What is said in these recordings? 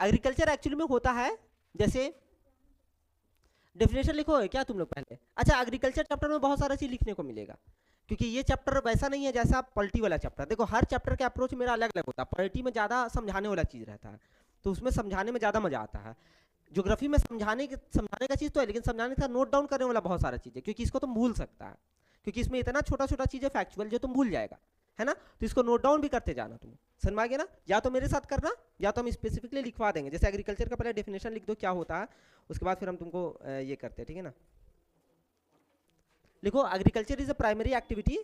Agriculture actually में होता है, जैसे डेफिनेशन लिखो है क्या तुम लोग पहले? अच्छा, एग्रीकल्चर चैप्टर में बहुत सारा चीज लिखने को मिलेगा, क्योंकि ये चैप्टर वैसा नहीं है जैसा पॉलिटी वाला चैप्टर। देखो हर चैप्टर का अप्रोच मेरा अलग अलग होता है। पॉलिटी में ज़्यादा समझाने वाला चीज़ रहता है, तो उसमें समझाने में ज़्यादा मजा आता है। ज्योग्राफी में समझाने का चीज़ तो है, लेकिन समझाने का नोट डाउन करने वाला बहुत सारा चीज़ है, क्योंकि इसको तुम भूल सकता है, क्योंकि इसमें इतना छोटा छोटा चीज़ है फैक्चुअल जो तुम भूल जाएगा, है ना। तो इसको नोट डाउन भी करते जाना तुम, समझ में आ गया ना। या तो मेरे साथ करना, या तो हम स्पेसिफिकली लिखवा देंगे। जैसे एग्रीकल्चर का पहले डेफिनेशन लिख दो क्या होता है, उसके बाद फिर हम तुमको ये करते हैं, ठीक है ना। लिखो, agriculture is a primary activity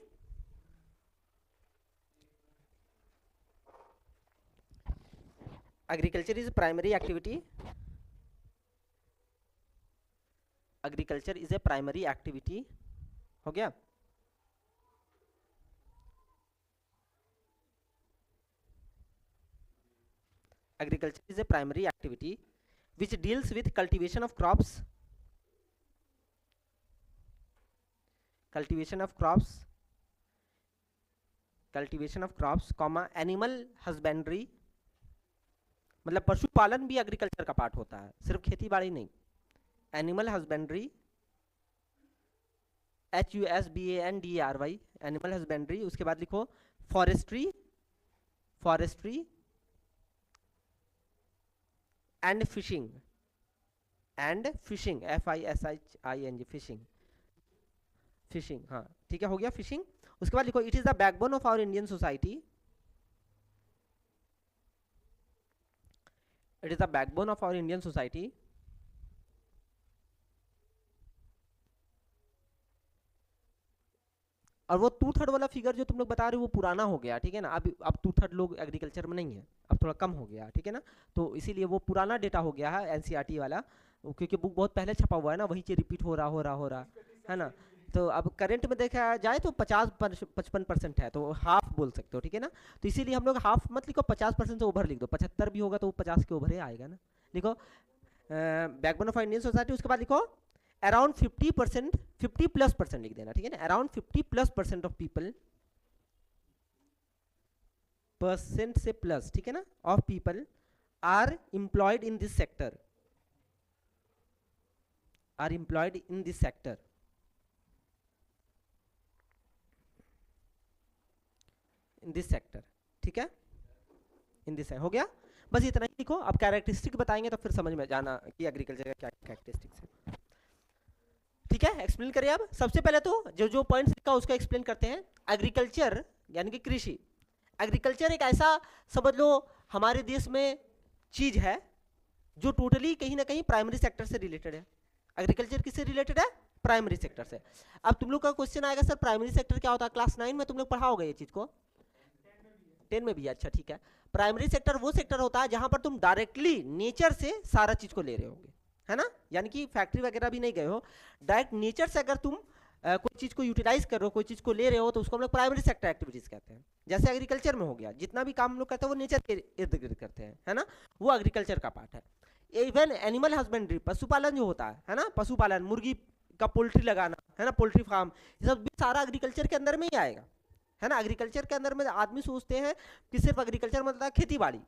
agriculture is primary activity agriculture is a primary activity, हो गया। Agriculture is a primary activity which deals with cultivation of crops comma animal husbandry, मतलब पशुपालन भी एग्रीकल्चर का पार्ट होता है, सिर्फ खेती बाड़ी नहीं। Animal husbandry, HUSBANDRY, animal husbandry. उसके बाद लिखो forestry and fishing, FISHING, fishing, हाँ ठीक है, हो गया फिशिंग। उसके बाद लिखो it is the backbone of our Indian society, it is the backbone of our Indian society. और वो 2/3 वाला फिगर जो तुम लोग बता रहे हो वो पुराना हो गया, ठीक है ना। अब 2/3 लोग एग्रीकल्चर में नहीं है, अब थोड़ा कम हो गया, ठीक है ना। तो इसीलिए वो पुराना डेटा हो गया है NCERT वाला, क्योंकि बुक बहुत पहले छपा हुआ है ना, वही चीज रिपीट हो रहा है ना। तो अब करंट में देखा जाए तो 50-55% है, तो हाफ बोल सकते हो, ठीक है ना। तो इसीलिए हम लोग हाफ मत लिखो, 50% से ओवर लिख दो। 75 भी होगा तो 50 के ओवर ही आएगा ना। लिखो बैकबोन ऑफ इंडियन सोसाइटी। उसके बाद लिखो अराउंड 50%, 50+% लिख देना, ठीक है ना। अराउंड 50+% ऑफ पीपल, परसेंट से प्लस, ठीक है ना, of people are employed in this sector, ठीक है, इन दिस हो गया। बस इतना ही लिखो। अब कैरेक्टरिस्टिक बताएंगे तो फिर समझ में जाना कि एग्रीकल्चर का क्या कैरेक्टरिस्टिक्स है, ठीक है। एक्सप्लेन करिए। अब सबसे पहले तो जो पॉइंट्स लिखा उसको एक्सप्लेन करते हैं। एग्रीकल्चर यानी कि कृषि, एग्रीकल्चर एक ऐसा समझ लो हमारे देश में चीज है जो टोटली कहीं ना कहीं प्राइमरी सेक्टर से रिलेटेड है। एग्रीकल्चर किससे रिलेटेड है? प्राइमरी सेक्टर से। अब तुम लोग का क्वेश्चन आएगा सर प्राइमरी सेक्टर क्या होता है? क्लास 9 में तुम लोग पढ़ा होगा ये चीज को, 10 में भी। अच्छा ठीक है। प्राइमरी सेक्टर वो सेक्टर होता है जहां पर तुम डायरेक्टली नेचर से सारा चीज को ले रहे होगे, है ना। यानी कि फैक्ट्री वगैरह भी नहीं गए हो, डायरेक्ट नेचर से अगर तुम कोई चीज को यूटिलाइज कर रहे हो, कोई चीज को ले रहे हो, तो उसको हम लोग प्राइमरी सेक्टर एक्टिविटीज कहते हैं। जैसे एग्रीकल्चर में हो गया, जितना भी काम हम लोग करते हैं वो नेचर के इर्द गिर्द करते हैं, है ना, वो एग्रीकल्चर का पार्ट है। इवन एनिमल हस्बेंड्री, पशुपालन जो होता है ना, पशुपालन, मुर्गी का पोल्ट्री लगाना, है ना, पोल्ट्री फार्म, ये सब भी सारा एग्रीकल्चर के अंदर में ही आएगा, है ना। एग्रीकल्चर के अंदर में आदमी सोचते हैं कि सिर्फ एग्रीकल्चर मतलब खेती बाड़ी,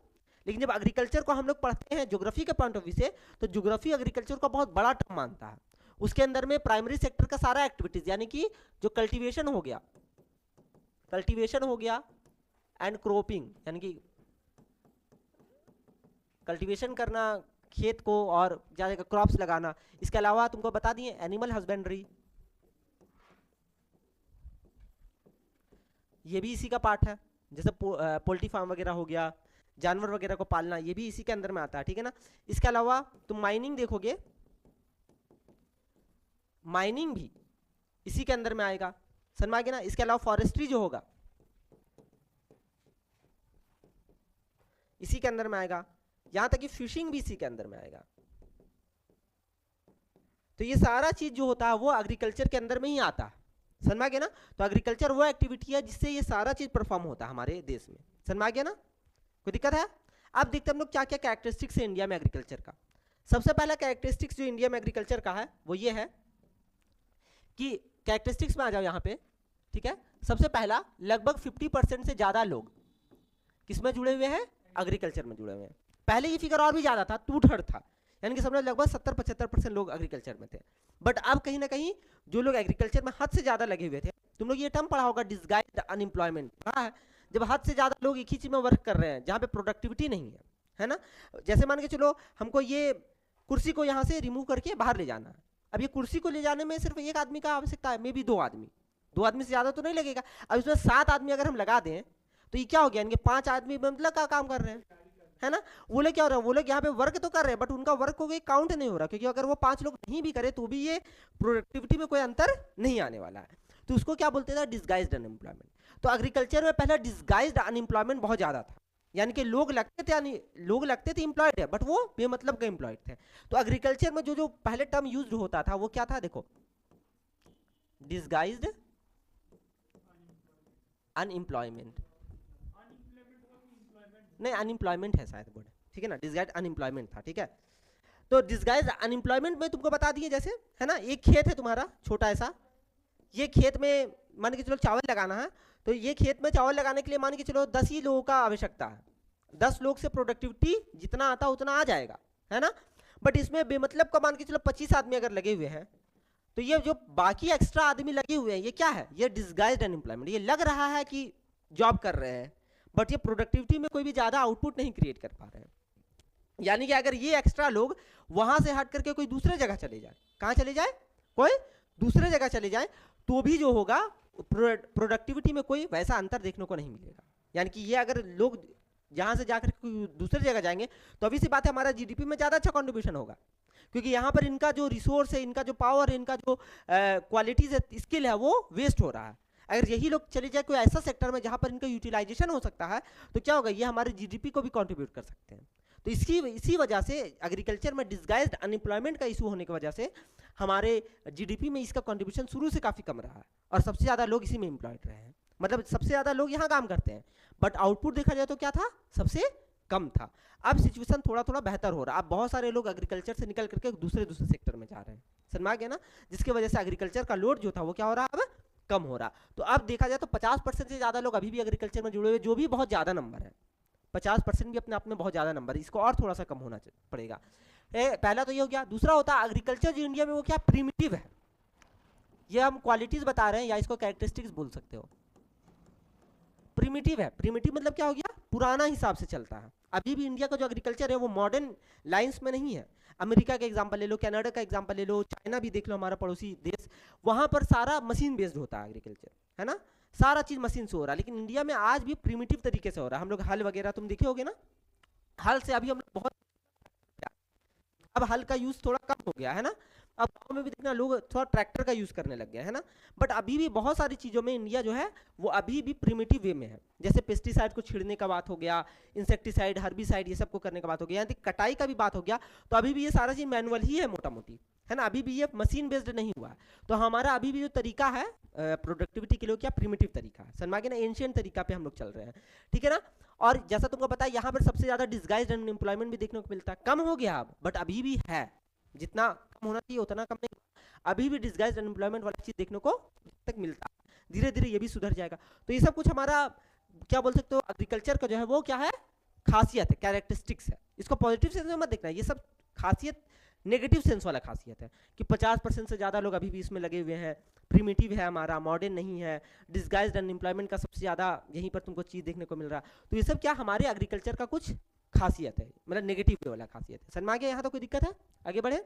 लेकिन जब एग्रीकल्चर को हम लोग पढ़ते हैं ज्योग्राफी के पॉइंट ऑफ व्यू से, तो ज्योग्राफी एग्रीकल्चर को बहुत बड़ा टर्म मानता है। उसके अंदर में प्राइमरी सेक्टर का सारा एक्टिविटीज, यानी कि जो कल्टीवेशन हो गया एंड क्रॉपिंग, यानी कि कल्टीवेशन करना खेत को और ज्यादा क्रॉप्स लगाना। इसके अलावा तुमको बता दिए एनिमल हस्बेंड्री, ये भी इसी का पार्ट है। जैसे पोल्ट्री फार्म वगैरह हो गया, जानवर वगैरह को पालना, ये भी इसी के अंदर में आता है, ठीक है ना। इसके अलावा तुम माइनिंग देखोगे, माइनिंग भी इसी के अंदर में आएगा, समझ में आ गया ना। इसके अलावा फॉरेस्ट्री जो होगा इसी के अंदर में आएगा, यहां तक कि फिशिंग भी इसी के अंदर में आएगा। तो ये सारा चीज जो होता है वो एग्रीकल्चर के अंदर में ही आता है, समझ में आ गया ना। तो एग्रीकल्चर वो एक्टिविटी है जिससे ये सारा चीज परफॉर्म होता है हमारे देश में, समझ में आ गया ना। कोई दिक्कत है? अब देखते हैं हम लोग क्या क्या कैरेक्टरिस्टिक्स है इंडिया में एग्रीकल्चर का। सबसे पहला कैरेक्टरिस्टिक्स जो इंडिया में एग्रीकल्चर का है वो ये है कि कैरेक्टरिस्टिक्स में आ जाओ यहाँ पे, ठीक है। सबसे पहला, लगभग 50% से ज्यादा लोग किसमें जुड़े हुए हैं? एग्रीकल्चर में जुड़े हुए हैं। पहले ये फिगर और भी ज्यादा था, 2/3 था, यानी कि समझ लगभग 70-75% लोग एग्रीकल्चर में थे। बट अब कहीं ना कहीं जो लोग एग्रीकल्चर में हद से ज्यादा लगे हुए थे, तुम लोग ये टर्म पढ़ा होगा डिसगाइज्ड अनएम्प्लॉयमेंट, पढ़ा है? जब हद से ज्यादा लोग एक ही चीज में वर्क कर रहे हैं जहाँ पे प्रोडक्टिविटी नहीं है ना। जैसे मान के चलो हमको ये कुर्सी को यहाँ से रिमूव करके बाहर ले जाना है, अब ये कुर्सी को ले जाने में सिर्फ एक आदमी का आवश्यकता है, मे बी 2 आदमी से ज्यादा तो नहीं लगेगा। अब इसमें 7 आदमी अगर हम लगा दें तो ये क्या हो गया, इनके 5 आदमी मतलब का काम कर रहे हैं, है ना। वो लोग क्या हो रहा है, वो लोग यहाँ पे वर्क तो कर रहे हैं बट उनका वर्क को काउंट नहीं हो रहा, क्योंकि अगर वो 5 लोग नहीं भी करे तो भी ये प्रोडक्टिविटी में कोई अंतर नहीं आने वाला है। तो उसको क्या बोलते थे, डिसगाइज्ड अनएम्प्लॉयमेंट। तो एग्रीकल्चर में पहले डिसगाइज्ड अनएम्प्लॉयमेंट बहुत ज्यादा था, यानी कि लोग लगते थे एम्प्लॉयड है बट वो बेमतलब के एम्प्लॉयड थे। तो एग्रीकल्चर में जो पहले टर्म यूज होता था वो क्या था, देखो, डिसगाइज्ड अनएम्प्लॉयमेंट, नहीं अनएम्प्लॉयमेंट है शायद वर्ड, ठीक है ना, डिसगाइज्ड अनएम्प्लॉयमेंट था, ठीक है। तो डिसगाइज्ड अनएम्प्लॉयमेंट में तुमको बता दिए, जैसे है ना, एक खेत है तुम्हारा छोटा ऐसा, ये खेत में मान के चलो चावल लगाना है, तो ये खेत में चावल लगाने के लिए मान के चलो 10 ही लोगों का आवश्यकता है, 10 लोग से प्रोडक्टिविटी जितना आता उतना आ जाएगा, है ना। बट इसमें बेमतलब का मान के चलो 25 आदमी अगर लगे हुए हैं, तो ये जो बाकी एक्स्ट्रा आदमी लगे हुए हैं ये क्या है, ये डिसगाइज्ड अनएम्प्लॉयमेंट। ये लग रहा है कि जॉब कर रहे हैं बट ये प्रोडक्टिविटी में कोई भी ज्यादा आउटपुट नहीं क्रिएट कर पा रहे हैं। यानी कि अगर ये एक्स्ट्रा लोग वहां से हट करके कोई दूसरे जगह चले जाए, कहां चले जाए, कोई दूसरे जगह चले जाए, तो भी जो होगा प्रोडक्टिविटी में कोई वैसा अंतर देखने को नहीं मिलेगा। यानी कि ये अगर लोग जहां से जाकर दूसरी जगह जाएंगे तो अभी सी बात है हमारा जीडीपी में ज्यादा अच्छा कंट्रीब्यूशन होगा, क्योंकि यहाँ पर इनका जो रिसोर्स है, इनका जो पावर है, इनका जो क्वालिटीज है, स्किल है, वो वेस्ट हो रहा है। अगर यही लोग चले जाए कोई ऐसा सेक्टर में जहां पर इनका यूटिलाइजेशन हो सकता है तो क्या होगा, ये हमारे जीडीपी को भी कंट्रीब्यूट कर सकते हैं। तो इसी वजह से एग्रीकल्चर में डिसगाइज्ड अनएम्प्लॉयमेंट का इशू होने की वजह से हमारे जीडीपी में इसका कंट्रीब्यूशन शुरू से काफी कम रहा है और सबसे ज्यादा लोग इसी में एम्प्लॉयड रहे हैं, मतलब सबसे ज्यादा लोग यहाँ काम करते हैं बट आउटपुट देखा जाए तो क्या था, सबसे कम था। अब सिचुएशन थोड़ा थोड़ा बेहतर हो रहा है, अब बहुत सारे लोग एग्रीकल्चर से निकल करके दूसरे सेक्टर में जा रहे हैं, समझ में आ गया ना, जिसकी वजह से एग्रीकल्चर का लोड जो था वो क्या हो रहा है, अब कम हो रहा। तो अब देखा जाए तो 50% से ज्यादा लोग अभी भी एग्रीकल्चर में जुड़े हुए, जो भी बहुत ज्यादा नंबर है, 50% भी अपने आप में बहुत ज्यादा नंबर है, इसको और थोड़ा सा कम होना पड़ेगा। पहला तो ये हो गया। दूसरा होता है एग्रीकल्चर जो इंडिया में वो क्या प्रिमिटिव है, ये हम क्वालिटीज बता रहे हैं या इसको कैरेक्टरिस्टिक्स बोल सकते हो। प्रिमिटिव है, प्रिमिटिव मतलब क्या हो गया, पुराना हिसाब से चलता है। अभी भी इंडिया का जो एग्रीकल्चर है वो मॉडर्न लाइंस में नहीं है। अमेरिका का एग्जांपल ले लो, कनाडा का एग्जांपल ले लो, चाइना भी देख लो, हमारा पड़ोसी देश, वहां पर सारा मशीन बेस्ड होता है एग्रीकल्चर, है ना, सारा चीज मशीन से हो रहा है। लेकिन इंडिया में आज भी प्रिमिटिव तरीके से हो रहा है। हम लोग हल वगैरह तुम देखे होगे ना, हल से अभी हम लोग बहुत, अब हल का यूज थोड़ा कम हो गया है ना, अब गाँव में भी देखना लोग थोड़ा ट्रैक्टर का यूज करने लग गए, है ना। बट अभी भी बहुत सारी चीजों में इंडिया जो है वो अभी भी प्रिमिटिव वे में है। जैसे पेस्टिसाइड को छिड़ने का बात हो गया, इंसेक्टिसाइड, हर्बिसाइड, ये सब को करने का बात हो गया, यानी कटाई का भी बात हो गया, तो अभी भी ये सारा चीज मैनुअल ही है मोटा मोटी, है ना, अभी भी ये मशीन बेस्ड नहीं हुआ। तो हमारा अभी भी जो तरीका है प्रोडक्टिविटी के लिए क्या प्रिमिटिव तरीका है, समझ ना, एंशिएंट तरीका पे हम लोग चल रहे हैं, ठीक है ना। और जैसा तुमको पता है यहाँ पर सबसे ज्यादा डिसगाइज्ड अनएम्प्लॉयमेंट भी देखने को मिलता है, कम हो गया अब बट अभी भी है, जितना कम होना चाहिए उतना कम नहीं, अभी भी डिसगाइज्ड अनएम्प्लॉयमेंट वाला चीज देखने को तक मिलता है। धीरे धीरे ये भी सुधर जाएगा। तो ये सब कुछ हमारा क्या बोल सकते हो, एग्रीकल्चर का जो है वो क्या है, खासियत है, कैरेक्टरिस्टिक्स है। इसको पॉजिटिव सेंस में मत देखना, ये सब खासियत नेगेटिव सेंस वाला खासियत है कि 50% से ज्यादा लोग अभी भी इसमें लगे हुए हैं, प्रिमिटिव है हमारा, मॉडर्न नहीं है, डिसगाइज्ड अनएम्प्लॉयमेंट का सबसे ज्यादा यहीं पर तुमको चीज देखने को मिल रहा। तो ये सब क्या हमारे एग्रीकल्चर का कुछ खासियत है, मतलब नेगेटिव वाला खासियत है। समझ में आ गया, यहाँ तो कोई दिक्कत है, आगे बढ़े,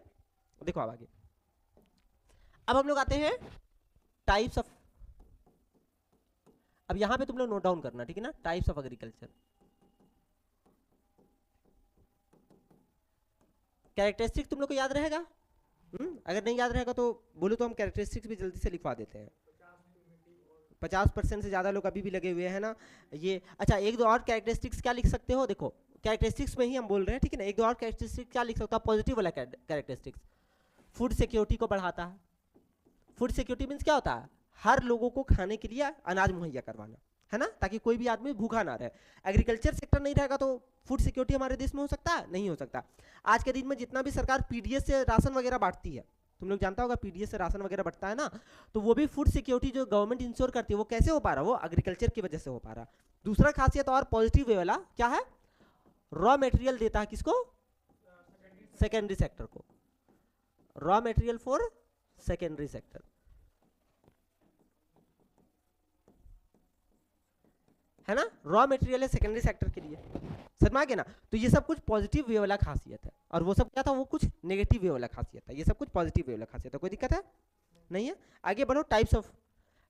देखो अब आगे। अब हम लोग आते हैं टाइप्स ऑफ, अब यहां पे तुम लोग नोट डाउन करना, ठीक है ना, टाइप्स ऑफ एग्रीकल्चर। कैरेक्टरिस्टिक तुम लोग को याद रहेगा? अगर नहीं याद रहेगा तो बोलो तो हम कैरेक्टरिस्टिक्स भी जल्दी से लिखवा देते हैं। 50% से ज्यादा लोग अभी भी लगे हुए हैं ना ये। अच्छा, एक दो और कैरेक्टरिस्टिक्स क्या लिख सकते हो, देखो कैरेक्टरिस्टिक्स में ही हम बोल रहे हैं, ठीक है ना। एक दो और कैरेक्टरिस्टिक्स क्या लिख सकता है, पॉजिटिव वाला कैरेक्टरिस्टिक्स, फूड सिक्योरिटी को बढ़ाता है। फूड सिक्योरिटी मीन्स क्या होता है, हर लोगों को खाने के लिए अनाज मुहैया करवाना, है ना, ताकि कोई भी आदमी भूखा ना रहे। एग्रीकल्चर सेक्टर नहीं रहेगा तो फूड सिक्योरिटी हमारे देश में हो सकता है, नहीं हो सकता। आज के दिन में जितना भी सरकार पीडीएस से राशन वगैरह बांटती है, तुम लोग जानता होगा पीडीएस से राशन वगैरह बढ़ता है ना, तो वो भी फूड सिक्योरिटी जो गवर्नमेंट इंश्योर करती है वो कैसे हो पा रहा है, वो एग्रीकल्चर की वजह से हो पा रहा है। दूसरा खासियत और पॉजिटिव वे वाला क्या है, रॉ मटेरियल देता है किसको? सेकेंडरी सेक्टर को। Raw material for secondary sector, है ना, रॉ मटेरियल है सेकेंडरी सेक्टर के लिए। समझ में आ गया ना? तो ये सब कुछ पॉजिटिव वे वाला खासियत है, और वो सब क्या था, वो कुछ नेगेटिव वे वाला खासियत है। ये सब कुछ पॉजिटिव वे वाला खासियत है, कोई दिक्कत है नहीं है। आगे बढ़ो। टाइप्स ऑफ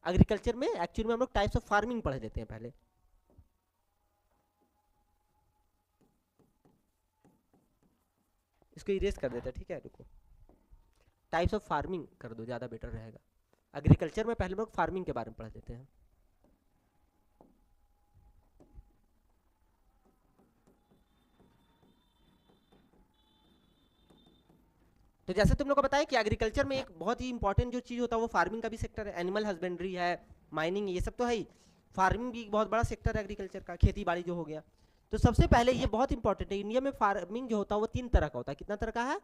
एग्रीकल्चर में एक्चुअली में हम लोग टाइप्स ऑफ फार्मिंग पढ़ लेते हैं पहले। इसको इरेज कर देते हैं, ठीक है, रुको। टाइप्स ऑफ फार्मिंग कर दो, ज़्यादा बेटर रहेगा। एग्रीकल्चर में पहले हम लोग फार्मिंग के बारे में पढ़ लेते हैं। तो जैसे तुम लोग को बताया कि एग्रीकल्चर में एक बहुत ही इंपॉर्टेंट जो चीज़ होता है वो फार्मिंग का भी सेक्टर है। एनिमल हस्बेंड्री है, माइनिंग, ये सब तो है ही। फार्मिंग भी एक बहुत बड़ा सेक्टर है एग्रीकल्चर का, खेती बाड़ी जो हो गया। तो सबसे पहले ये बहुत इंपॉर्टेंट है, इंडिया में फार्मिंग जो होता है वो 3 तरह का होता है। कितना तरह का है?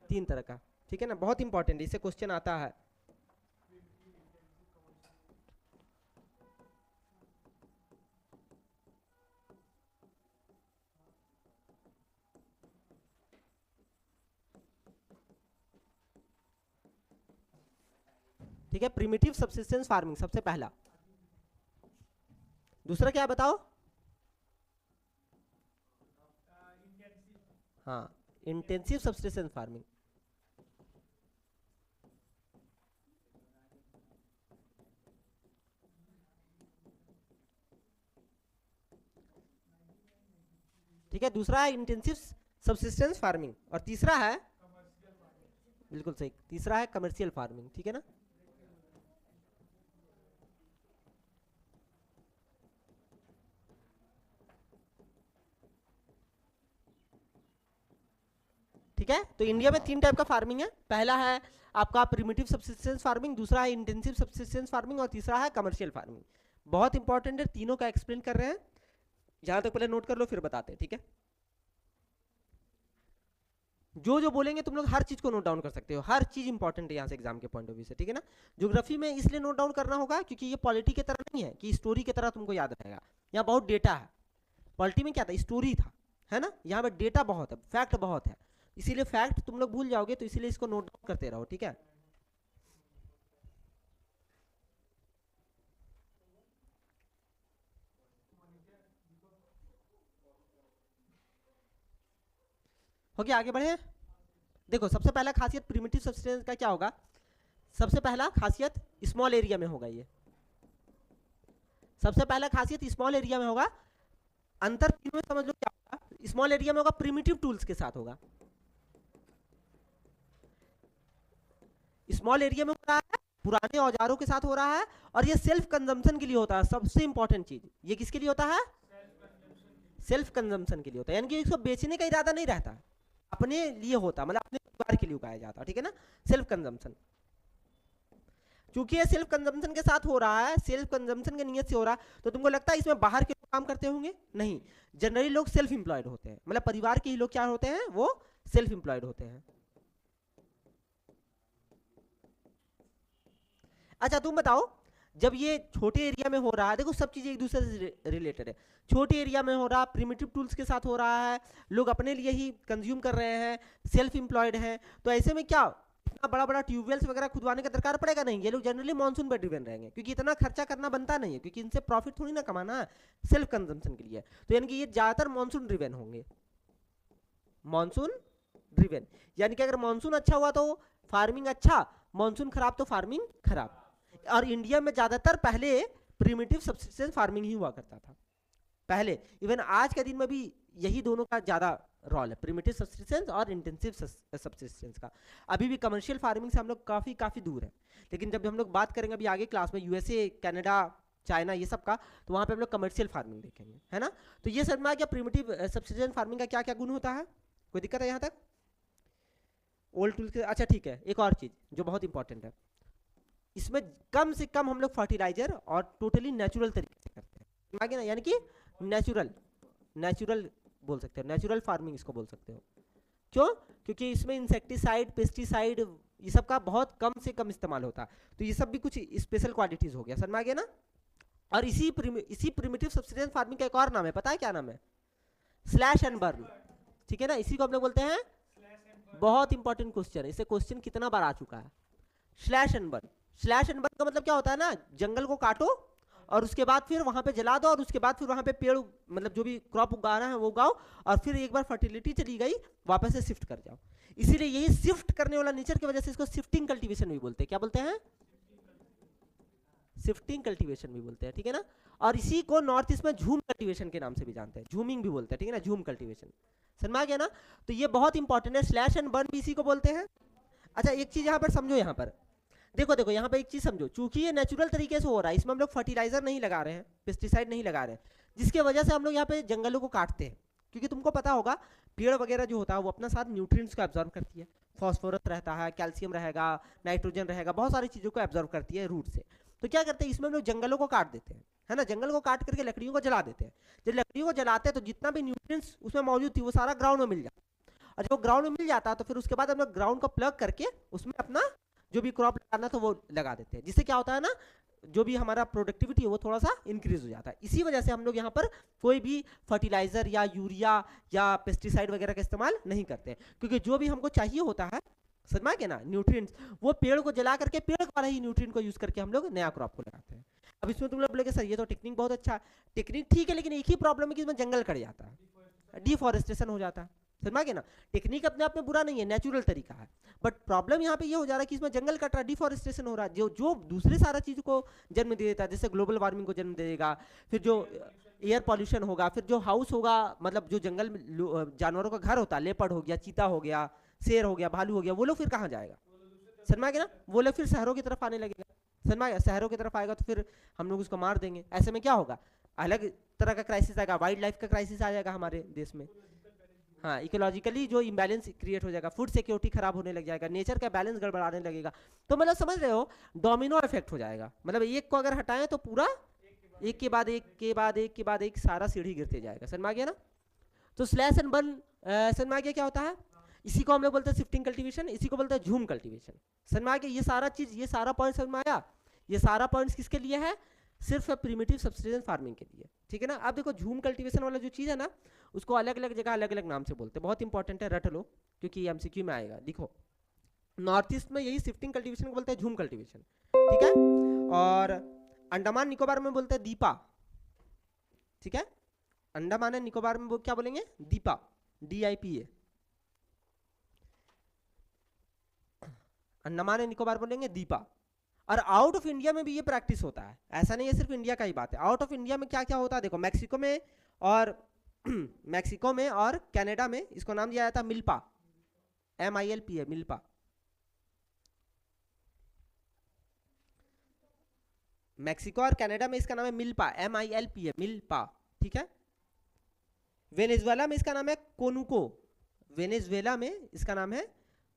3 तरह का, ठीक है ना, बहुत इंपॉर्टेंट है, इससे क्वेश्चन आता है। ठीक है, प्रिमिटिव सब्सिस्टेंस फार्मिंग सबसे पहला। दूसरा क्या है बताओ? हाँ, इंटेंसिव सब्सिस्टेंस फार्मिंग। ठीक है, दूसरा है इंटेंसिव सब्सिस्टेंस फार्मिंग, और तीसरा है, बिल्कुल सही, तीसरा है कमर्शियल फार्मिंग, ठीक है ना। ठीक है, तो इंडिया में 3 टाइप का फार्मिंग है। पहला है आपका प्रिमिटिव सब्सिस्टेंस फार्मिंग, दूसरा है इंटेंसिव सब्सिस्टेंस फार्मिंग, और तीसरा है कमर्शियल फार्मिंग। बहुत इंपॉर्टेंट है, तीनों का एक्सप्लेन कर रहे हैं। जहां तक पहले नोट कर लो, फिर बताते हैं, ठीक है। जो जो बोलेंगे तुम लोग हर चीज को नोट डाउन कर सकते हो, हर चीज इंपॉर्टेंट है यहाँ से एग्जाम के पॉइंट ऑफ व्यू से, ठीक है ना। ज्योग्राफी में इसलिए नोट डाउन करना होगा क्योंकि ये पॉलिटी की तरह नहीं है कि स्टोरी की तरह तुमको याद रहेगा। यहाँ बहुत डेटा है। पॉलिटी में क्या था, स्टोरी था, है ना। यहाँ पे डेटा बहुत है, फैक्ट बहुत है, इसीलिए फैक्ट तुम लोग भूल जाओगे, तो इसीलिए इसको नोट डाउन करते रहो, ठीक है। हो गया, आगे बढ़े। देखो, सबसे पहला खासियत प्रिमिटिव सब्सटेंस का क्या होगा? सबसे पहला खासियत स्मॉल एरिया में होगा। ये सबसे पहला खासियत स्मॉल एरिया में होगा। अंतर तीनों में समझ लो क्या होगा। स्मॉल एरिया में होगा, प्रिमिटिव टूल्स के साथ होगा। स्मॉल एरिया में हो रहा है, पुराने औजारों के साथ हो रहा है, और ये सेल्फ कंजम्पशन के लिए होता है। सबसे इंपॉर्टेंट चीज, ये किसके लिए होता है? सेल्फ कंजम्पशन के लिए होता है, यानी कि इसको बेचने का इरादा नहीं रहता, अपने लिए होता, मतलब अपने परिवार के लिए उगाया जाता, ठीक है ना, सेल्फ कंजम्पशन। क्योंकि ये सेल्फ कंजम्पशन के साथ हो रहा है, सेल्फ कंजम्पशन के नियत से हो रहा है, तो तुमको लगता है इसमें बाहर के लोग काम करते होंगे? नहीं, जनरली लोग सेल्फ एम्प्लॉयड होते हैं, मतलब परिवार के ही लोग क्या होते हैं, वो सेल्फ एम्प्लॉयड होते हैं। अच्छा, तुम बताओ, जब ये छोटे एरिया में हो रहा है, देखो सब चीजें एक दूसरे से रिलेटेड है। छोटे एरिया में हो रहा, प्रिमिटिव टूल्स के साथ हो रहा है, लोग अपने लिए ही कंज्यूम कर रहे हैं, सेल्फ एम्प्लॉयड हैं, तो ऐसे में क्या इतना बड़ा बड़ा ट्यूबवेल्स वगैरह खुदवाने का दरकार पड़ेगा नहीं। ये लोग जनरली मानसून पर ड्रिवन रहेंगे, क्योंकि इतना खर्चा करना बनता नहीं है, क्योंकि इनसे प्रॉफिट थोड़ी ना कमाना है, सेल्फ कंजम्पशन के लिए। तो यानी कि ये ज्यादातर मानसून ड्रिवन होंगे, मानसून ड्रिवन। यानी कि अगर मानसून अच्छा हुआ तो फार्मिंग अच्छा, मानसून खराब तो फार्मिंग खराब। और इंडिया में ज्यादातर पहले प्रिमिटिव सब्सिस्टेंस फार्मिंग ही हुआ करता था पहले। इवन आज के दिन में भी यही दोनों का ज्यादा रोल है, प्रिमिटिव सब्सिस्टेंस और इंटेंसिव सब्सिस्टेंस का। अभी भी कमर्शियल फार्मिंग से हम लोग काफी काफी दूर है, लेकिन जब हम लोग बात करेंगे अभी आगे क्लास में यूएसए, कनाडा, चाइना, ये सब का, तो वहाँ पे हम लोग कमर्शियल फार्मिंग देखेंगे, है ना। तो ये समझ में आ गया प्रिमिटिव सब्सिस्टेंस फार्मिंग का क्या क्या गुण होता है। कोई दिक्कत है यहाँ तक? ओल्ड टूल के, अच्छा ठीक है, एक और चीज जो बहुत इंपॉर्टेंट है, इसमें कम से कम हम लोग फर्टिलाइजर और टोटली नेचुरल तरीके से करते हैं, आगे ना, यानी कि नेचुरल बोल सकते हो, नेचुरल फार्मिंग इसको बोल सकते हो। क्यों? क्योंकि इसमें इंसेक्टिसाइड, पेस्टिसाइड, ये सब का बहुत कम से कम इस्तेमाल होता है, तो ये सब भी कुछ स्पेशल क्वालिटीज हो गया, समझ में आ गया ना। और इसी प्रिमिटिव सब्सिस्टेंस फार्मिंग का एक और नाम है, पता है क्या नाम है? स्लैश एंड बर्न, ठीक है ना, इसी को हम लोग बोलते हैं, बहुत इंपॉर्टेंट क्वेश्चन है, इसे क्वेश्चन कितना बार आ चुका है, slash and burn. Slash and burn का मतलब क्या होता है ना, जंगल को काटो और उसके बाद फिर वहां पे जला दो और उसके बाद फिर वहां पे पेड़ मतलब जो भी क्रॉप उगाना है वो उगाओ और फिर एक बार फर्टिलिटी चली गई वापस से शिफ्ट कर जाओ। इसीलिए यही शिफ्ट करने वाला नेचर की वजह से इसको शिफ्टिंग कल्टीवेशन भी बोलते हैं। क्या बोलते हैं? शिफ्टिंग कल्टीवेशन भी बोलते हैं, ठीक है ना। और इसी को नॉर्थ ईस्ट में झूम कल्टीवेशन के नाम से भी जानते हैं, झूमिंग भी बोलते हैं, ठीक है ना, झूम कल्टीवेशन। समझ में आ गया ना। तो ये बहुत इंपॉर्टेंट है, स्लैश एंड बर्न भी इसी को बोलते हैं। अच्छा एक चीज यहाँ पर समझो, यहाँ पर देखो देखो यहाँ पर एक चीज समझो, चूंकि ये नेचुरल तरीके से हो रहा है, इसमें हम लोग फर्टिलाइजर नहीं लगा रहे हैं, पेस्टिसाइड नहीं लगा रहे हैं, जिसके वजह से हम लोग यहाँ पे जंगलों को काटते हैं। क्योंकि तुमको पता होगा पेड़ वगैरह जो होता है वो अपना साथ न्यूट्रिएंट्स को एब्जॉर्ब करती है, फॉस्फोरस रहता है, कैल्शियम रहेगा, नाइट्रोजन रहेगा, बहुत सारी चीज़ों को एब्जॉर्ब करती है रूट से। तो क्या करते हैं, इसमें हम लोग जंगलों को काट देते हैं, है ना, जंगल को काट करके लकड़ियों को जला देते हैं। जब लकड़ियों को जलाते हैं तो जितना भी न्यूट्रिएंट्स उसमें मौजूद थी वो सारा ग्राउंड में मिल जाता है, और जब ग्राउंड में मिल जाता है तो फिर उसके बाद हम लोग ग्राउंड को प्लग करके उसमें अपना जो भी क्रॉप लगाना था वो लगा देते हैं, जिससे क्या होता है ना, जो भी हमारा प्रोडक्टिविटी है वो थोड़ा सा इंक्रीज हो जाता है। इसी वजह से हम लोग यहाँ पर कोई भी फर्टिलाइजर या यूरिया या पेस्टिसाइड वगैरह का इस्तेमाल नहीं करते हैं, क्योंकि जो भी हमको चाहिए होता है, समझ में आ गया ना, न्यूट्रिएंट्स, वो पेड़ को जला करके पेड़ द्वारा ही न्यूट्रिएंट को यूज करके हम लोग नया क्रॉप को लगाते हैं। अब इसमें तुम लोग बोलोगे सर ये तो टेक्निक बहुत अच्छा, टेक्निक ठीक है, लेकिन एक ही प्रॉब्लम है कि इसमें जंगल कट जाता है, डिफॉरेस्टेशन हो जाता है। समझ में आ गया ना, टेक्निक अपने आप में बुरा नहीं है, नेचुरल तरीका है, बट प्रॉब्लम यहाँ पे ये हो जा रहा है कि इसमें जंगल कट रहा है, डिफॉरेस्टेशन हो रहा है, जो जो दूसरे सारा चीज को जन्म दे देता है, जैसे ग्लोबल वार्मिंग को जन्म दे देगा, फिर जो एयर पॉल्यूशन होगा, फिर जो हाउस होगा, मतलब जो जंगल में जानवरों का घर होता है, लेपर्ड हो गया, चीता हो गया, शेर हो गया, भालू हो गया, वो लोग फिर कहाँ जाएगा? समझ में आ गया ना, वो लोग फिर शहरों की तरफ आने लगेगा। समझ में आ गया, शहरों की तरफ आएगा तो फिर हम लोग उसको मार देंगे। ऐसे में क्या होगा, अलग तरह का क्राइसिस आएगा, वाइल्ड लाइफ का क्राइसिस आ जाएगा हमारे देश में। हाँ, इकोलॉजिकली जो इम्बैलेंस क्रिएट हो जाएगा, फूड सिक्योरिटी खराब होने लग जाएगा, नेचर का बैलेंस गड़बड़ाने लगेगा। तो मतलब समझ रहे हो, डोमिनो इफेक्ट हो जाएगा, मतलब एक को अगर हटाएं तो पूरा एक के बाद एक के बाद एक के बाद एक सारा सीढ़ी गिरते जाएगा। समझ में आ गया ना। तो स्लैश एंड बर्न समझ में आ गया क्या होता है, इसी को हम लोग बोलते हैं शिफ्टिंग कल्टीवेशन, इसी को बोलते हैं झूम कल्टीवेशन। समझ में आ गया, ये सारा चीज, ये सारा पॉइंट समझ में आया। ये सारा पॉइंट्स किसके लिए है? सिर्फ प्रिमिटिव सब्सिस्टेंस फार्मिंग के लिए, ठीक है ना। अब देखो झूम कल्टीवेशन वाला जो चीज़ है ना, उसको अलग अलग जगह अलग अलग नाम से बोलते हैं, बहुत इंपॉर्टेंट है, रट लो क्योंकि एमसीक्यू में आएगा। देखो नॉर्थ ईस्ट में यही शिफ्टिंग कल्टीवेशन को बोलते हैं झूम कल्टीवेशन, ठीक है, और अंडमान निकोबार में बोलते हैं दीपा, ठीक है, अंडमान एंड निकोबार में वो क्या बोलेंगे? दीपा, DIPA। अंडमान एंड निकोबार बोलेंगे दीपा। और आउट ऑफ इंडिया में भी ये प्रैक्टिस होता है, ऐसा नहीं है सिर्फ इंडिया का ही बात है। आउट ऑफ इंडिया में क्या क्या होता है देखो, मैक्सिको में और मैक्सिको में और कनाडा में इसको नाम दिया जाता है मिल्पा, MILPA, मिल्पा। मैक्सिको और कनाडा में इसका नाम है मिल्पा, MILPA, मिल्पा, ठीक है। वेनेजुएला में इसका नाम है कोनुको, वेनेजुएला में इसका नाम है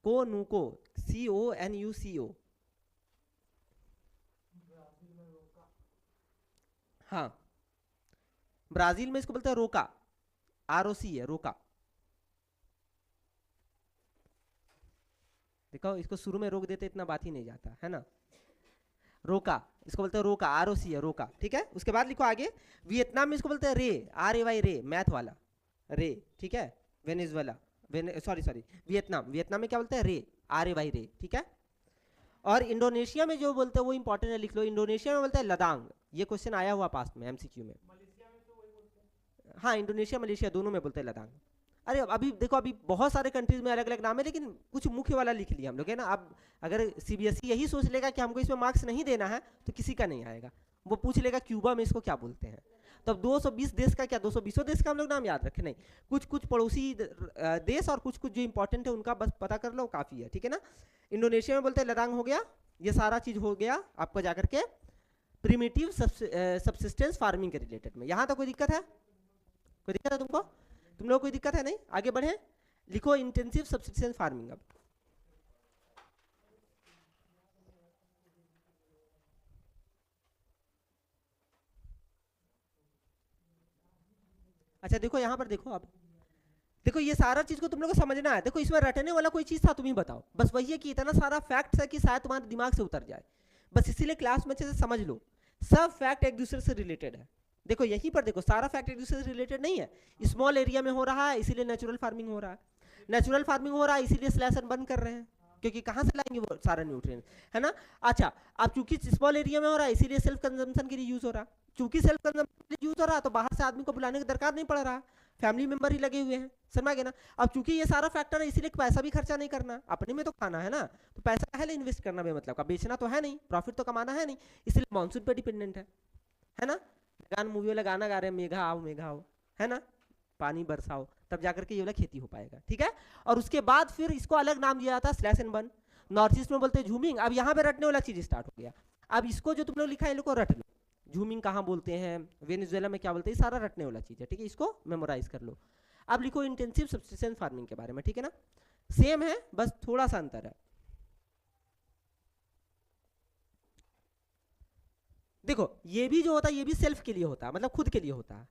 कोनुको, CONUCO। हाँ, ब्राजील में इसको बोलते हैं रोका, ROC है, रोका। देखो इसको शुरू में रोक देते इतना बात ही नहीं जाता है ना, रोका, इसको बोलते हैं रोका, ROC है, रोका, ठीक है। उसके बाद लिखो आगे, वियतनाम में इसको बोलते हैं रे, RAY, रे, मैथ वाला रे, ठीक है। वेनेजुएला, सॉरी वियतनाम में क्या बोलते हैं? रे, RAY, रे, ठीक है। और इंडोनेशिया में जो बोलते हैं वो इंपॉर्टेंट है, लिख लो, इंडोनेशिया में बोलते हैं लदांग। ये क्वेश्चन आया हुआ पास्ट में MCQ में। हाँ, इंडोनेशिया मलेशिया दोनों में बोलते हैं लदांग। अरे अभी देखो, अभी बहुत सारे कंट्रीज में अलग अलग नाम है, लेकिन कुछ मुख्य वाला लिख लिया हम लोग, है ना। अब अगर CBSE यही सोच लेगा कि हमको इसमें मार्क्स नहीं देना है तो किसी का नहीं आएगा। वो पूछ लेगा क्यूबा में इसको क्या बोलते हैं, तब 220 देश का क्या 220 देश का हम लोग नाम याद रखे नहीं, कुछ कुछ पड़ोसी देश और कुछ कुछ जो इंपॉर्टेंट है उनका बस पता कर लो, काफ़ी है, ठीक है ना। इंडोनेशिया में बोलते हैं लदांग, हो गया ये सारा चीज़, हो गया आपको जाकर के प्रिमिटिव सबसिस्टेंस फार्मिंग के रिलेटेड में। यहाँ तक कोई दिक्कत है? कोई दिक्कत है तुमको? तुम लोग कोई दिक्कत है? नहीं, आगे बढ़े, लिखो इंटेंसिव सबसिस्टेंस फार्मिंग। अब अच्छा देखो यहाँ पर देखो, अब देखो ये सारा चीज को तुम लोग को समझना है। देखो इसमें रटने वाला कोई चीज था तुम ही बताओ, बस वही है कि इतना सारा फैक्ट्स है कि शायद तुम्हारे दिमाग से उतर जाए, बस इसीलिए क्लास में अच्छे से समझ लो। सब फैक्ट एक दूसरे से रिलेटेड है, देखो यहीं पर देखो सारा फैक्ट एक दूसरे से रिलेटेड नहीं है, स्मॉल एरिया में हो रहा है इसीलिए नेचुरल फार्मिंग हो रहा है, नेचुरल फार्मिंग हो रहा है इसीलिए स्लैश एंड बर्न कर रहे हैं, क्योंकि कहाँ से लाएंगे वो सारा न्यूट्रिएंट, है ना। अच्छा, अब चूंकि स्मॉल एरिया में हो रहा है इसीलिए सेल्फ कंजम्पशन के लिए यूज हो रहा है, चूंकि सेल्फ कंजम्पशन के लिए यूज हो रहा है तो बाहर से आदमी को बुलाने की दरकार नहीं पड़ रहा, फैमिली मेंबर ही लगे हुए हैं, समझ गए ना। अब चूंकि ये सारा फैक्टर है इसीलिए पैसा भी खर्चा नहीं करना, अपने में तो खाना है ना, तो पैसा है इन्वेस्ट करना बेमतलब का, बेचना तो है नहीं, प्रॉफिट तो कमाना है नहीं, इसलिए मानसून पे डिपेंडेंट है ना। गान मूवी वाला गाना गा रहे हैं, मेघा आओ, है ना, पानी बरसाओ, तब जाकर के ये वाला खेती हो पाएगा, ठीक है। और उसके बाद फिर इसको अलग नाम दिया जाता है slash and burn, north east में बोलते हैं झूमिंग। अब यहाँ पे रटने वाला चीज स्टार्ट हो गया, अब इसको जो तुम लोग लिखा है इन लोग को रट लो, झूमिंग कहाँ बोलते हैं, वेनेजुएला में क्या बोलते हैं, सारा रटने वाला चीज है, ठीक है, इसको मेमोराइज कर लो। अब लिखो इंटेंसिव सब्सिस्टेंस फार्मिंग के बारे में, ठीक है ना, सेम है बस थोड़ा सा अंतर है। देखो ये भी जो होता है ये भी सेल्फ के लिए होता है, मतलब खुद के लिए होता है,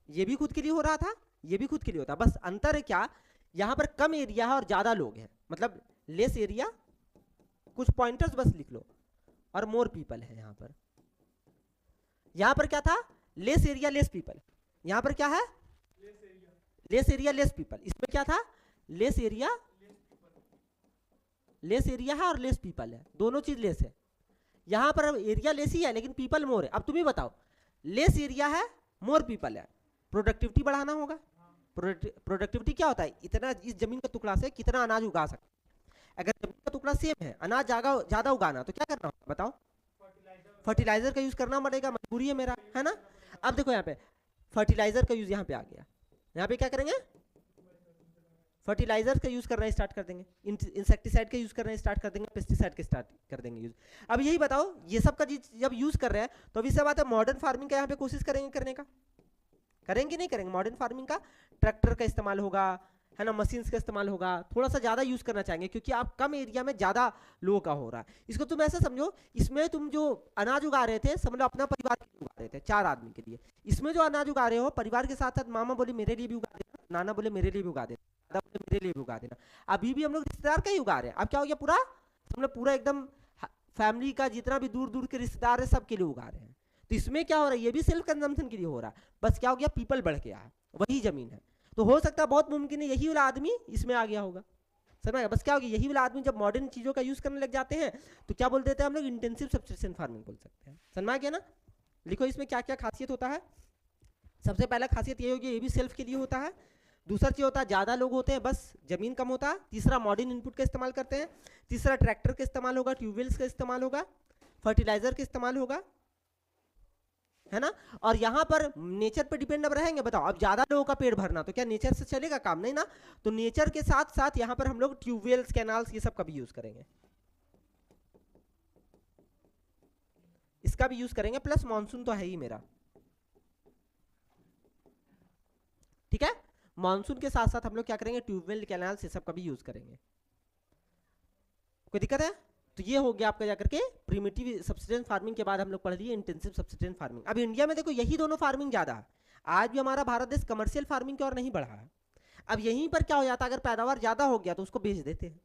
ये भी खुद के लिए हो रहा था, ये भी खुद के लिए होता है, बस अंतर है क्या, यहाँ पर कम एरिया है और ज्यादा लोग हैं, मतलब लेस एरिया, कुछ पॉइंटर्स बस लिख लो, और मोर पीपल है यहाँ पर। यहाँ पर क्या था, लेस एरिया लेस पीपल, यहाँ पर क्या है, लेस एरिया लेस पीपल, इसमें क्या था, लेस एरिया है और लेस पीपल है, दोनों चीज लेस है। यहाँ पर एरिया लेस ही है लेकिन पीपल मोर है। अब तुम ही बताओ, लेस एरिया है मोर पीपल है, प्रोडक्टिविटी बढ़ाना होगा, प्रोडक्टिविटी क्या होता है, इतना इस जमीन का टुकड़ा से कितना अनाज उगा सकते, अगर जमीन का टुकड़ा सेम है, अनाज ज्यादा उगाना तो क्या करना होगा बताओ, फर्टिलाइजर का यूज करना पड़ेगा, मजबूरी है मेरा, है ना। अब देखो यहाँ पे फर्टिलाइजर का यूज यहाँ पे आ गया, यहाँ पे क्या करेंगे, फर्टिलाइजर का यूज करना स्टार्ट कर देंगे, इंसेक्टिसाइड का यूज करना स्टार्ट कर देंगे, पेस्टिसाइड का स्टार्ट कर देंगे यूज। अब यही बताओ ये सब का जब यूज कर रहे हैं तो अभी सब बात है मॉडर्न फार्मिंग का यहाँ पे कोशिश करेंगे करने का, करेंगे नहीं करेंगे, मॉडर्न फार्मिंग का ट्रैक्टर का इस्तेमाल होगा, है ना, मशीन्स का इस्तेमाल होगा, थोड़ा सा ज्यादा यूज करना चाहेंगे क्योंकि आप कम एरिया में ज्यादा लोगों का हो रहा है। इसको तुम ऐसा समझो, इसमें तुम जो अनाज उगा रहे थे समझ लो अपना परिवार के लिए उगा रहे थे, 4 आदमी के लिए, इसमें जो अनाज उगा रहे हो परिवार के साथ साथ मामा बोले मेरे लिए भी उगा देना, नाना बोले मेरे लिए भी उगा देना, दादा बोले मेरे लिए भी उगा देना, अभी भी हम लोग रिश्तेदार का ही उगा रहे हैं। अब क्या हो गया, पूरा हम लोग पूरा एकदम फैमिली का जितना भी दूर दूर के रिश्तेदार है सबके लिए उगा रहे हैं, तो इसमें क्या हो रहा है, ये भी सेल्फ कंजम्पशन के लिए हो रहा है, बस क्या हो गया पीपल बढ़ गया है, वही जमीन है, तो हो सकता है बहुत मुमकिन है यही वाला आदमी इसमें आ गया होगा, समझ, बस क्या होगा यही वाला आदमी जब मॉडर्न चीजों का यूज करने लग जाते हैं तो क्या बोल देते हैं हम लोग, इंटेंसिव सब्सिस्टेंस फार्मिंग बोल सकते हैं, समझ गया ना। लिखो इसमें क्या क्या खासियत होता है, सबसे पहला खासियत ये होगी ये भी सेल्फ के लिए होता है, दूसरा चीज होता है ज्यादा लोग होते हैं बस जमीन कम होता है, तीसरा मॉडर्न इनपुट का इस्तेमाल करते हैं, तीसरा ट्रैक्टर का इस्तेमाल होगा, ट्यूबवेल्स का इस्तेमाल होगा, फर्टिलाइजर का इस्तेमाल होगा, है ना। और यहाँ पर नेचर पे डिपेंड अब रहेंगे, बताओ अब ज्यादा लोगों का पेट भरना तो क्या नेचर से चलेगा काम, नहीं ना, तो नेचर के साथ साथ यहाँ पर हम लोग ट्यूबवेल्स कैनाल्स ये सब का भी यूज करेंगे, इसका भी यूज करेंगे, प्लस मानसून तो है ही मेरा, ठीक है, मानसून के साथ साथ हम लोग क्या करेंगे, ट्यूबवेल कैनाल्स ये सब का भी यूज करेंगे, कोई दिक्कत है। तो ये हो गया आपका जाकर के प्रिमिटिव सब्सिस्टेंस फार्मिंग के बाद हम लोग पढ़ लिए इंटेंसिव सब्सिस्टेंस फार्मिंग। अब इंडिया में देखो यही दोनों फार्मिंग ज्यादा है, आज भी हमारा भारत देश कमर्शियल फार्मिंग की ओर नहीं बढ़ा है। अब यहीं पर क्या हो जाता है, अगर पैदावार ज्यादा हो गया तो उसको बेच देते हैं,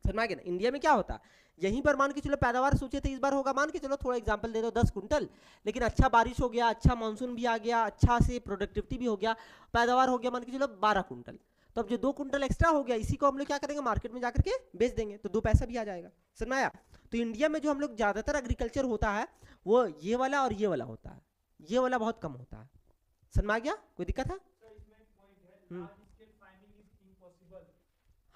समझ गए ना। इंडिया में क्या होता है, यहीं पर मान के चलो पैदावार सोचे थे इस बार होगा, मान के चलो थोड़ा एग्जांपल दे दो 10 कुंटल, लेकिन अच्छा बारिश हो गया, अच्छा मानसून भी आ गया, अच्छा से प्रोडक्टिविटी भी हो गया, पैदावार हो गया मान के चलो 12 कुंटल, तो अब जो 2 कुंटल एक्स्ट्रा हो गया इसी को हम लोग क्या करेंगे मार्केट में जाकर के बेच देंगे, तो 2 पैसा भी आ जाएगा, समझ आया। तो इंडिया में जो हम लोग ज्यादातर एग्रीकल्चर होता है वो ये वाला और ये वाला होता है, ये वाला बहुत कम होता है, समझ आ गया, कोई दिक्कत है।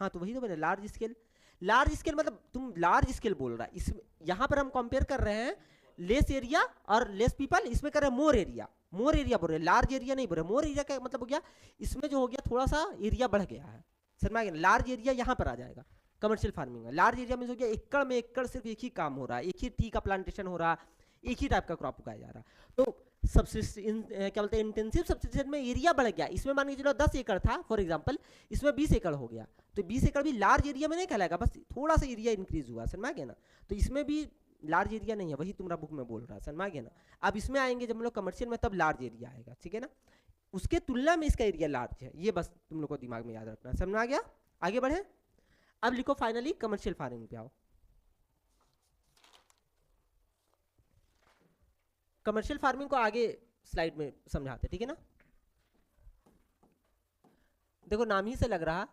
हाँ तो वही तो बोले लार्ज स्केल मतलब तुम लार्ज स्केल बोल रहा है, इसमें यहाँ पर हम कंपेयर कर रहे हैं लेस एरिया और लेस पीपल, इसमें कर रहे हैं मोर एरिया बोल रहे हैं, लार्ज एरिया नहीं बोल रहे, मोर एरिया का मतलब हो गया इसमें जो हो गया थोड़ा सा एरिया बढ़ गया है, समझ गए, लार्ज एरिया यहाँ पर आ जाएगा कमर्शियल फार्मिंग में। लार्ज एरिया में हो गया एकड़ में एकड़ सिर्फ एक ही काम हो रहा है, एक ही टी का प्लांटेशन हो रहा है, एक ही टाइप का क्रॉप उगाया जा रहा है, तो क्या बोलते हैं इंटेंसिव सब्सिस्टेंस में एरिया बढ़ गया, इसमें मान के चलो 10 एकड़ था फॉर एग्जांपल, इसमें 20 एकड़ हो गया, तो 20 एकड़ भी लार्ज एरिया में नहीं कहलाएगा, बस थोड़ा सा एरिया इंक्रीज हुआ, समझ गए ना। तो इसमें भी लार्ज एरिया नहीं है, वही तुम्हारा बुक में बोल रहा है, समझ गए ना। अब इसमें आएंगे जब हम लोग कमर्शियल में तब लार्ज एरिया आएगा, ठीक है ना, उसके तुलना में इसका एरिया लार्ज है, ये बस तुम लोग को दिमाग में याद रखना, समझ आ गया। आगे बढ़े, अब लिखो फाइनली कमर्शियल फार्मिंग पे आओ। कमर्शियल फार्मिंग को आगे स्लाइड में समझाते, ठीक है ना। देखो नाम ही से लग रहा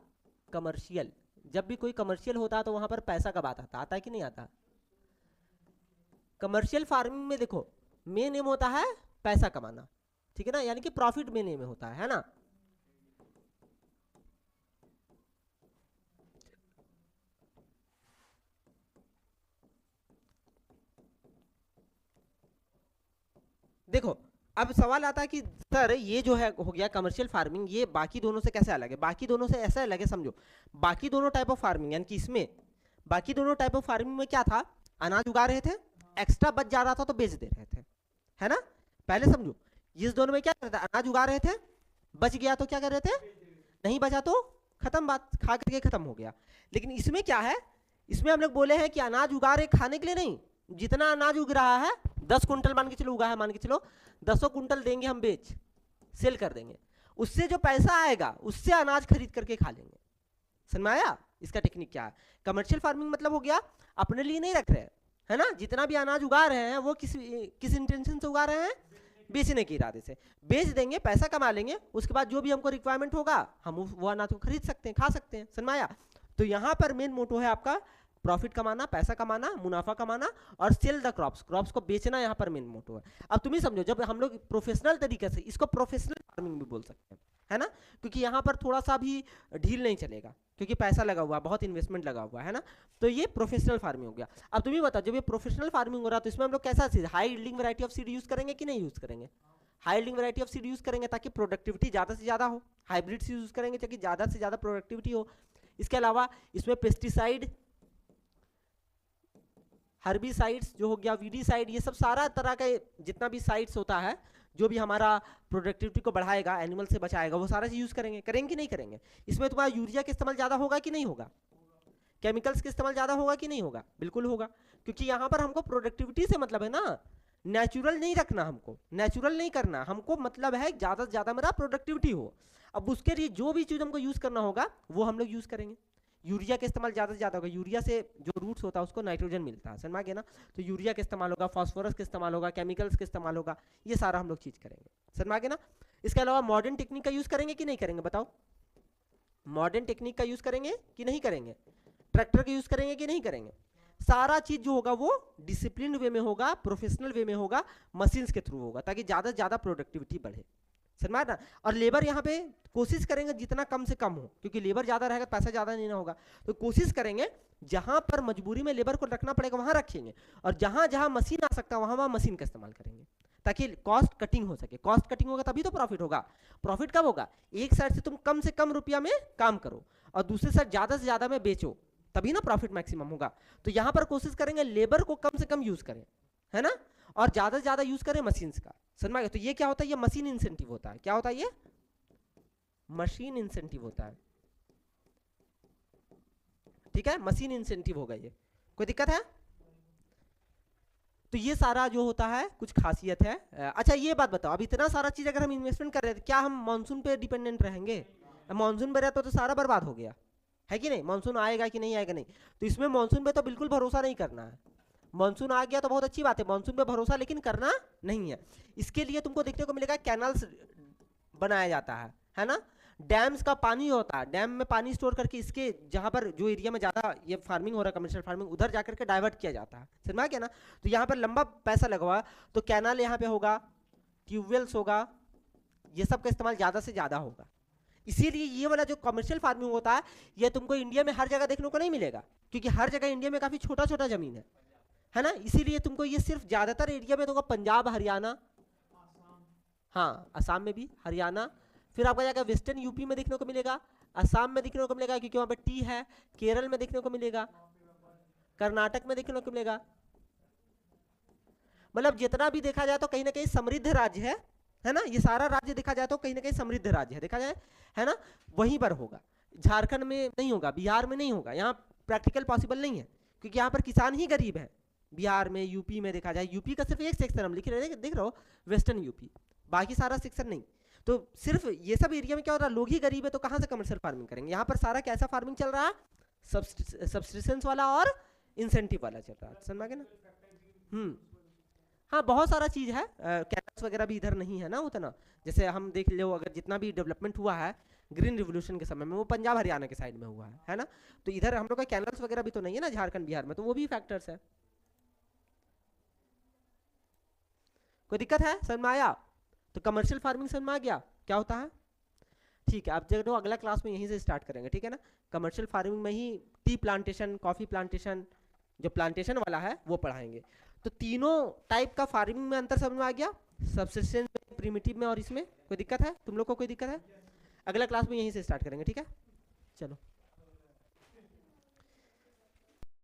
कमर्शियल, जब भी कोई कमर्शियल होता है तो वहां पर पैसा कब आता है कि नहीं आता। कमर्शियल फार्मिंग में देखो मेन एम होता है पैसा कमाना, ठीक है ना, यानी कि प्रॉफिट मेन एम होता है ना। देखो अब सवाल आता है कि सर ये जो है हो गया कमर्शियल फार्मिंग, ये बाकी दोनों से कैसे अलग है। बाकी दोनों से ऐसा अलग है, समझो बाकी दोनों टाइप ऑफ फार्मिंग, यानी कि इसमें बाकी दोनों टाइप ऑफ फार्मिंग में क्या था, अनाज उगा रहे थे, एक्स्ट्रा बच जा रहा था तो बेच दे रहे थे, है ना। पहले समझो इस दोनों में क्या कर रहे थे, अनाज उगा रहे थे, बच गया तो क्या कर रहे थे, नहीं बचा तो खत्म, बात खा करके खत्म हो गया। लेकिन इसमें क्या है, इसमें हम लोग बोले हैं कि अनाज उगा रहे खाने के लिए नहीं, जितना अनाज उग रहा है 10 कुंटल मान के चलो उगा है, मान के चलो 10 कुंटल देंगे हम, बेच सेल कर देंगे, उससे जो पैसा आएगा उससे अनाज खरीद करके खा लेंगे। समझ में आया इसका टेक्निक क्या है। कमर्शियल फार्मिंग मतलब हो गया अपने लिए नहीं रख रहे, है ना, जितना भी अनाज उगा रहे हैं वो किस इंटेंशन से उगा रहे हैं, बेचने के इरादे से। बेच देंगे, पैसा कमा लेंगे, उसके बाद जो भी हमको रिक्वायरमेंट होगा हम वो अनाज को खरीद सकते हैं, खा सकते हैं। समझ में आया। तो यहाँ पर मेन मोटो है आपका प्रॉफिट कमाना, पैसा कमाना, मुनाफा कमाना और सेल द क्रॉप्स, क्रॉप्स को बेचना यहाँ पर मेन मोटो है। अब तुम ही समझो, जब हम लोग प्रोफेशनल तरीके से, इसको प्रोफेशनल फार्मिंग भी बोल सकते हैं, है ना, क्योंकि यहाँ पर थोड़ा सा भी ढील नहीं चलेगा क्योंकि पैसा लगा हुआ, बहुत इन्वेस्टमेंट लगा हुआ है ना। तो ये प्रोफेशनल फार्मिंग हो गया। अब तुम ही बताओ जब ये प्रोफेशनल फार्मिंग हो रहा है तो इसमें हम लोग कैसा seed, high yielding variety of seed use करेंगे कि नहीं यूज करेंगे, high yielding variety of seed use करेंगे ताकि प्रोडक्टिविटी ज़्यादा से ज़्यादा हो, हाइब्रिड सीड यूज करेंगे ताकि ज़्यादा से ज़्यादा प्रोडक्टिविटी हो। इसके अलावा इसमें पेस्टिसाइड, हर्बिसाइड्स जो हो गया, वीडीसाइड, ये सब सारा तरह का जितना भी साइड्स होता है जो भी हमारा प्रोडक्टिविटी को बढ़ाएगा, एनिमल से बचाएगा, वो सारा चीज यूज करेंगे कि नहीं करेंगे। इसमें तुम्हारा यूरिया का इस्तेमाल ज्यादा होगा कि नहीं होगा, केमिकल्स का इस्तेमाल ज्यादा होगा कि नहीं होगा, बिल्कुल होगा, क्योंकि यहाँ पर हमको प्रोडक्टिविटी से मतलब है ना, नेचुरल नहीं रखना, हमको नेचुरल नहीं करना, हमको मतलब है ज्यादा से ज्यादा मेरा प्रोडक्टिविटी हो। अब उसके लिए जो भी चीज हमको यूज करना होगा वो हम लोग यूज करेंगे। यूरिया का इस्तेमाल ज़्यादा से ज़्यादा होगा, यूरिया से जो रूट्स होता है उसको नाइट्रोजन मिलता है, समझ में आ गया ना। तो यूरिया का इस्तेमाल होगा, फास्फोरस का इस्तेमाल होगा, केमिकल्स का इस्तेमाल होगा, ये सारा हम लोग चीज़ करेंगे, समझ में आ गया ना। इसके अलावा मॉडर्न टेक्निक का यूज़ करेंगे कि नहीं करेंगे, बताओ, मॉडर्न टेक्निक का यूज़ करेंगे कि नहीं करेंगे, ट्रैक्टर का यूज़ करेंगे कि नहीं करेंगे। सारा चीज़ जो होगा वो डिसिप्लिन वे में होगा, प्रोफेशनल वे में होगा, मशीन्स के थ्रू होगा ताकि ज़्यादा से ज़्यादा प्रोडक्टिविटी बढ़े, समझ ना। और लेबर यहाँ पे कोशिश करेंगे जितना कम से कम हो, क्योंकि लेबर ज़्यादा रहेगा पैसा ज़्यादा नहीं ना होगा, तो कोशिश करेंगे जहाँ पर मजबूरी में लेबर को रखना पड़ेगा वहाँ रखेंगे, और जहाँ जहाँ मशीन आ सकता है वहाँ वहाँ मशीन का इस्तेमाल करेंगे ताकि कॉस्ट कटिंग हो सके। कॉस्ट कटिंग होगा तभी तो प्रॉफिट होगा। प्रॉफिट कब होगा, एक साइड से तुम कम से कम रुपया में काम करो और दूसरे साइड ज़्यादा से ज़्यादा में बेचो, तभी ना प्रॉफिट मैक्सिमम होगा। तो यहाँ पर कोशिश करेंगे लेबर को कम से कम यूज़ करें, है ना, और ज़्यादा से ज़्यादा यूज़ करें मशीन्स का, समझ में आ गया। तो ये क्या होता है, ये मशीन इंसेंटिव होता है। क्या होता है, ये मशीन इंसेंटिव होता है, ठीक है, मशीन इंसेंटिव होगा ये। कोई दिक्कत है। तो ये सारा जो होता है कुछ खासियत है। अच्छा ये बात बताओ, अब इतना सारा चीज अगर हम इन्वेस्टमेंट कर रहे हैं क्या हम मानसून पे डिपेंडेंट रहेंगे, मानसून पे रहता तो सारा बर्बाद हो गया, है कि नहीं, मानसून आएगा कि नहीं आएगा नहीं। तो इसमें मानसून पे तो बिल्कुल भरोसा नहीं करना है, मानसून आ गया तो बहुत अच्छी बात है, मानसून पे भरोसा लेकिन करना नहीं है। इसके लिए तुमको देखने को मिलेगा कैनाल्स बनाया जाता है ना, डैम्स का पानी होता है, डैम में पानी स्टोर करके इसके जहाँ पर जो एरिया में ज़्यादा ये फार्मिंग हो रहा है कमर्शियल फार्मिंग, उधर जाकर के डाइवर्ट किया जाता है, समझ में आ गया ना। तो यहाँ पर लंबा पैसा लगा हुआ, तो कैनाल यहाँ पे होगा, ट्यूबवेल्स होगा, ये सब का इस्तेमाल ज़्यादा से ज़्यादा होगा। इसीलिए ये वाला जो कमर्शियल फार्मिंग होता है ये तुमको इंडिया में हर जगह देखने को नहीं मिलेगा, क्योंकि हर जगह इंडिया में काफ़ी छोटा छोटा ज़मीन है ना, इसीलिए तुमको ये सिर्फ ज़्यादातर एरिया में तो पंजाब, हरियाणा, हाँ असम में भी, हरियाणा, फिर आपका जाकर वेस्टर्न यूपी में देखने को मिलेगा, असम में देखने को मिलेगा क्योंकि वहाँ पे टी है, केरल में देखने को मिलेगा, कर्नाटक में देखने को मिलेगा। मतलब जितना भी देखा जाए तो कहीं ना कहीं समृद्ध राज्य है ना, ये सारा राज्य देखा जाए तो कहीं ना कहीं समृद्ध राज्य है, देखा जाए, है ना, वहीं पर होगा। झारखंड में नहीं होगा, बिहार में नहीं होगा, यहाँ प्रैक्टिकल पॉसिबल नहीं है क्योंकि यहाँ पर किसान ही गरीब है। बिहार में, यूपी में देखा जाए, यूपी का सिर्फ एक सेक्शन हम लिख रहे हैं, देख रहे हो, वेस्टर्न यूपी, बाकी सारा सेक्शन नहीं। तो सिर्फ ये सब एरिया में क्या हो रहा है, लोग ही गरीब है, तो कहाँ से कमर्शियल फार्मिंग करेंगे। यहाँ पर सारा कैसा फार्मिंग चल रहा है, सब्सिस्टेंस वाला और इंसेंटिव वाला चल रहा है, समझ में आ गया ना। हाँ बहुत सारा चीज़ है, कैनल्स वगैरह भी इधर नहीं है ना उतना। जैसे हम देख लो, अगर जितना भी डेवलपमेंट हुआ है ग्रीन रिवोल्यूशन के समय में, वो पंजाब हरियाणा के साइड में हुआ है ना। तो इधर हम लोग का कैनल्स वगैरह भी तो नहीं है ना झारखंड बिहार में, तो वो भी फैक्टर्स है। कोई दिक्कत है, समझ में आया? तो कमर्शियल फार्मिंग समझ में आ गया क्या होता है? ठीक है, अब चलो अगला क्लास में यहीं से स्टार्ट करेंगे, ठीक है ना। कमर्शियल फार्मिंग में ही टी प्लांटेशन, कॉफ़ी प्लांटेशन, जो प्लांटेशन वाला है वो पढ़ाएंगे। तो तीनों टाइप का फार्मिंग में अंतर समझ में आ गया, सबसिस्टेंस में, प्रिमिटिव में और इसमें। कोई दिक्कत है तुम लोग को? कोई दिक्कत है? अगला क्लास में यहीं से स्टार्ट करेंगे, ठीक है। चलो।